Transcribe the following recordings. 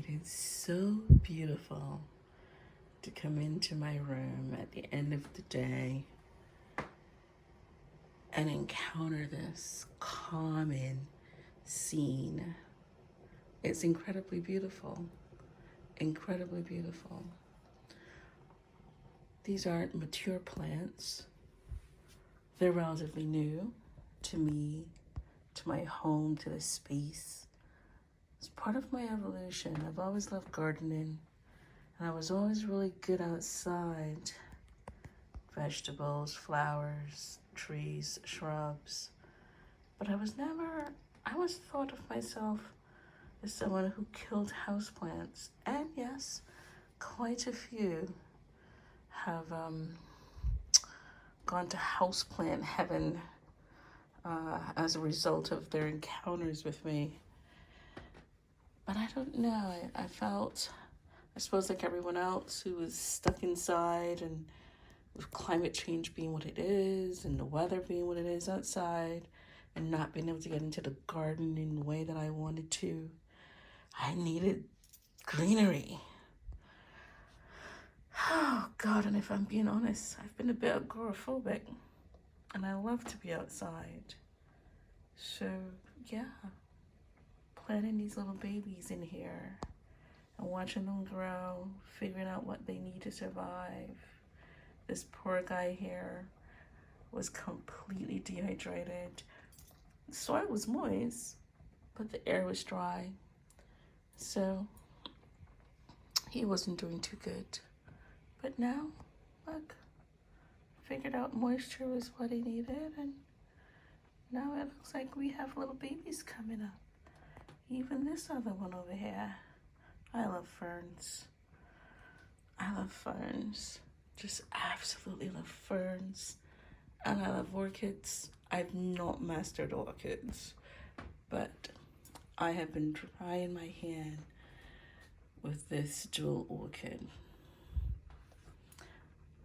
It is so beautiful to come into my room at the end of the day and encounter this calming scene. It's incredibly beautiful, incredibly beautiful. These aren't mature plants. They're relatively new to me, to my home, to this space. It's part of my evolution. I've always loved gardening, and I was always really good outside. Vegetables, flowers, trees, shrubs. But I always thought of myself as someone who killed houseplants. And yes, quite a few have gone to houseplant heaven as a result of their encounters with me. But I don't know. I felt, I suppose, like everyone else who was stuck inside, and with climate change being what it is and the weather being what it is outside and not being able to get into the garden in the way that I wanted to, I needed greenery. Oh God, and if I'm being honest, I've been a bit agoraphobic and I love to be outside. So yeah, planting these little babies in here and watching them grow, figuring out what they need to survive. This poor guy here was completely dehydrated. The soil was moist, but the air was dry. So he wasn't doing too good. But now, look, figured out moisture was what he needed, and now it looks like we have little babies coming up. Even this other one over here. I love ferns. I love ferns. Just absolutely love ferns. And I love orchids. I've not mastered orchids, but I have been trying my hand with this jewel orchid.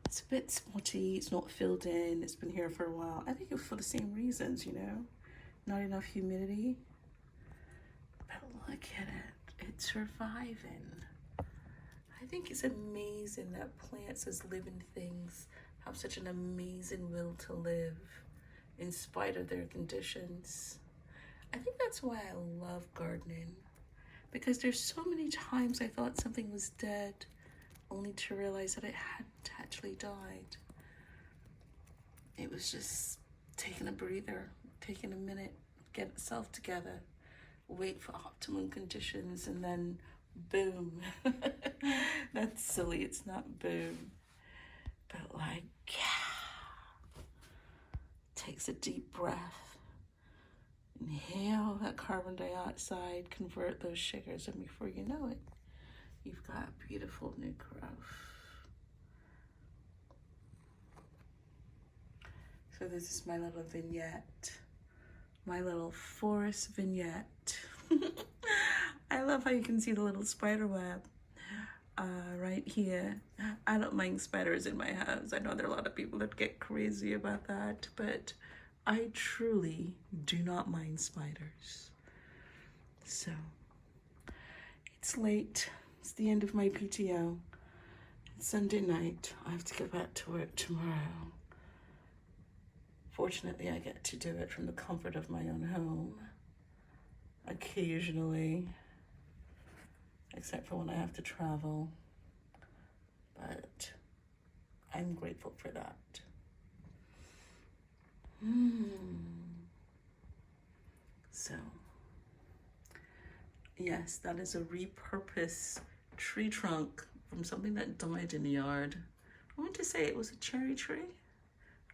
It's a bit spotty, it's not filled in, it's been here for a while. I think for the same reasons, not enough humidity. But look at it, it's surviving. I think it's amazing that plants as living things have such an amazing will to live in spite of their conditions. I think that's why I love gardening, because there's so many times I thought something was dead, only to realize that it hadn't actually died. It was just taking a breather, taking a minute, get itself together, wait for optimum conditions, and then boom. That's silly, it's not boom. But like, yeah. Takes a deep breath. Inhale that carbon dioxide, convert those sugars, and before you know it, you've got beautiful new growth. So this is my little vignette, my little forest vignette. I love how you can see the little spider web right here. I don't mind spiders in my house. I know there are a lot of people that get crazy about that, but I truly do not mind spiders. So it's late. It's the end of my PTO. It's Sunday night. I have to get back to work tomorrow. Fortunately, I get to do it from the comfort of my own home. Occasionally, except for when I have to travel. But I'm grateful for that. So, yes, that is a repurposed tree trunk from something that died in the yard. I want to say it was a cherry tree.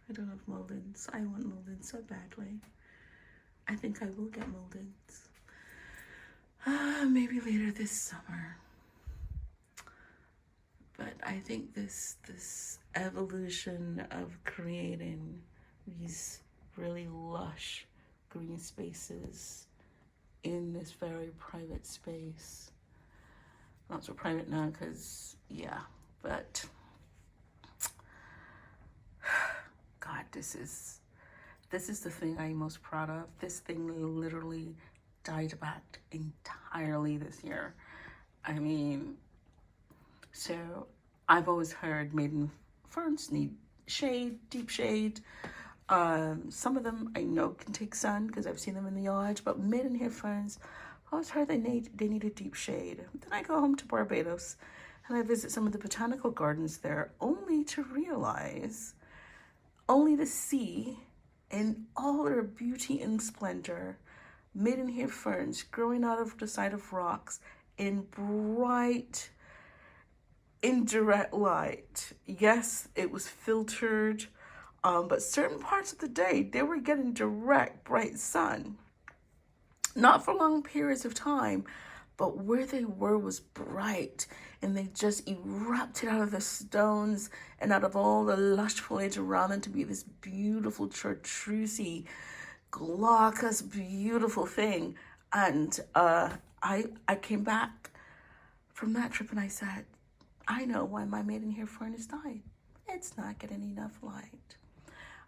I don't have Mullins. I want Mullins so badly. I think I will get Mullins. Maybe later this summer. But I think this evolution of creating these really lush green spaces in this very private space. Not so private now because, yeah, but God, this is the thing I'm most proud of. This thing literally died back entirely this year. I mean, so I've always heard maiden ferns need shade, deep shade. Some of them I know can take sun because I've seen them in the yard, but maidenhair ferns, I always heard they need a deep shade. Then I go home to Barbados and I visit some of the botanical gardens there, only to see in all their beauty and splendor, maidenhair ferns growing out of the side of rocks in bright, indirect light. Yes, it was filtered, but certain parts of the day they were getting direct, bright sun. Not for long periods of time, but where they were was bright, and they just erupted out of the stones and out of all the lush foliage around them to be this beautiful, chartreusey, glaucous, beautiful thing. And I came back from that trip and I said, I know why my maidenhair fern has died. It's not getting enough light.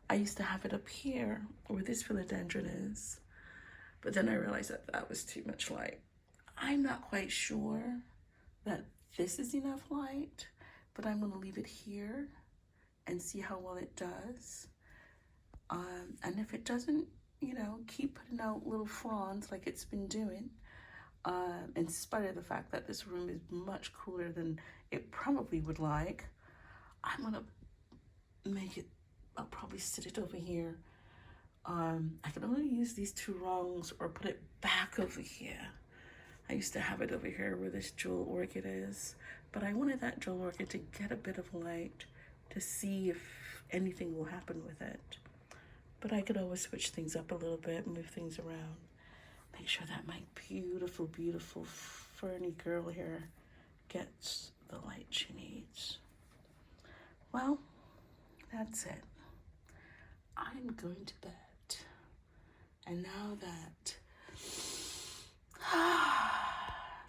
I used to have it up here where this philodendron is, but then I realized that was too much light. I'm not quite sure that this is enough light, but I'm going to leave it here and see how well it does. And if it doesn't, keep putting out little fronds like it's been doing, in spite of the fact that this room is much cooler than it probably would like, I'm going to I'll probably sit it over here. I can only use these two rungs or put it back over here. I used to have it over here where this jewel orchid is, but I wanted that jewel orchid to get a bit of light to see if anything will happen with it. But I could always switch things up a little bit, move things around, make sure that my beautiful, beautiful ferny girl here gets the light she needs. Well, that's it. I'm going to bed. And now that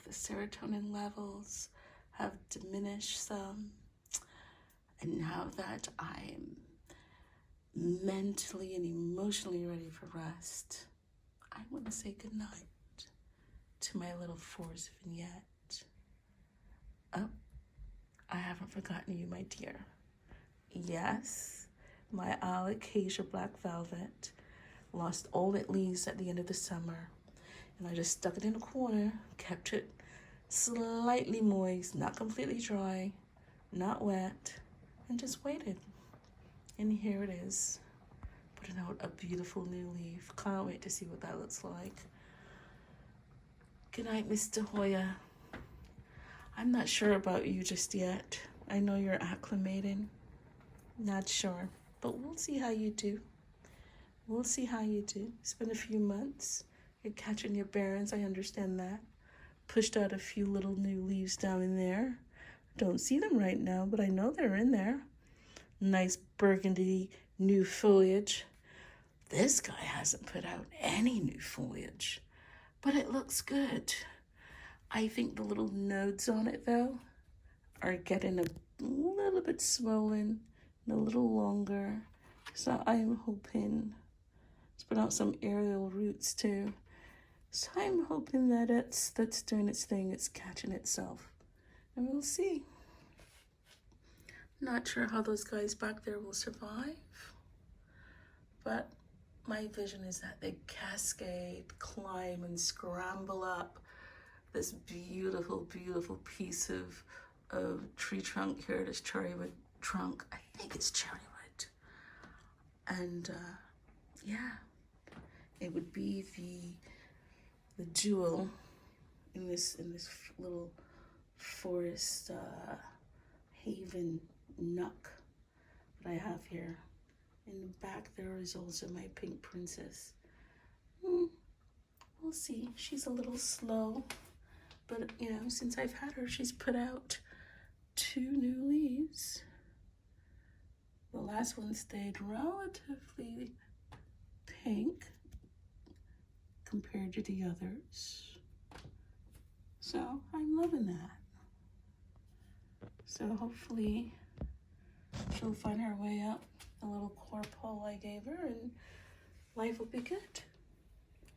the serotonin levels have diminished some, and now that I'm mentally and emotionally ready for rest, I want to say goodnight to my little forest vignette. Oh, I haven't forgotten you, my dear. Yes, my alocasia black velvet lost all its leaves at the end of the summer, and I just stuck it in a corner, kept it slightly moist, not completely dry, not wet, and just waited. And here it is, putting out a beautiful new leaf. Can't wait to see what that looks like. Good night, Mr. Hoya. I'm not sure about you just yet. I know you're acclimating. Not sure, but we'll see how you do. We'll see how you do. It's been a few months. You're catching your bearings, I understand that. Pushed out a few little new leaves down in there. Don't see them right now, but I know they're in there. Nice burgundy new foliage. This guy hasn't put out any new foliage, but it looks good. I think the little nodes on it, though, are getting a little bit swollen and a little longer. So I'm hoping it's put out some aerial roots too. So I'm hoping that that's doing its thing, it's catching itself. And we'll see. Not sure how those guys back there will survive, but my vision is that they cascade, climb, and scramble up this beautiful, beautiful piece of tree trunk here, this cherrywood trunk. I think it's cherrywood. And yeah, it would be the jewel in this little forest haven nook that I have here. In the back there is also my pink princess. We'll see. She's a little slow, but since I've had her, she's put out 2 new leaves. The last one stayed relatively pink compared to the others. So I'm loving that. So hopefully she'll find her way up the little core pole I gave her and life will be good.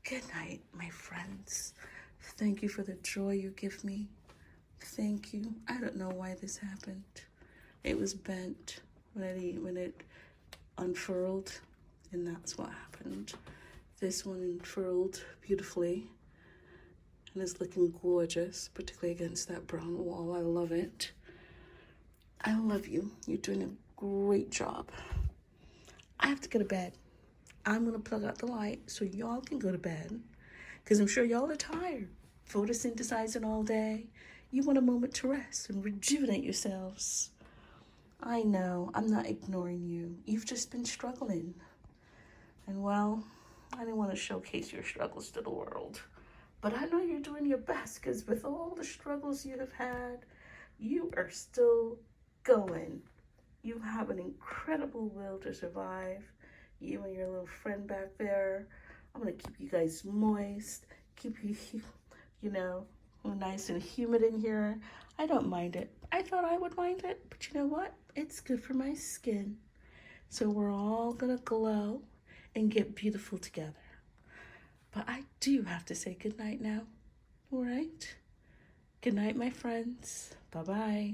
Good night, my friends. Thank you for the joy you give me Thank you. I don't know why this happened. It was bent when it unfurled, and that's what happened. This one unfurled beautifully and is looking gorgeous, particularly against that brown wall. I love it. I love you. You're doing a great job. I have to go to bed. I'm going to plug out the light so y'all can go to bed, because I'm sure y'all are tired. Photosynthesizing all day. You want a moment to rest and rejuvenate yourselves. I know, I'm not ignoring you. You've just been struggling. And well, I didn't want to showcase your struggles to the world. But I know you're doing your best, because with all the struggles you have had, you are still going. You have an incredible will to survive. You and your little friend back there. I'm going to keep you guys moist, keep you, nice and humid in here. I don't mind it. I thought I would mind it, but you know what? It's good for my skin. So we're all going to glow and get beautiful together. But I do have to say goodnight now. All right? Good night, my friends. Bye-bye.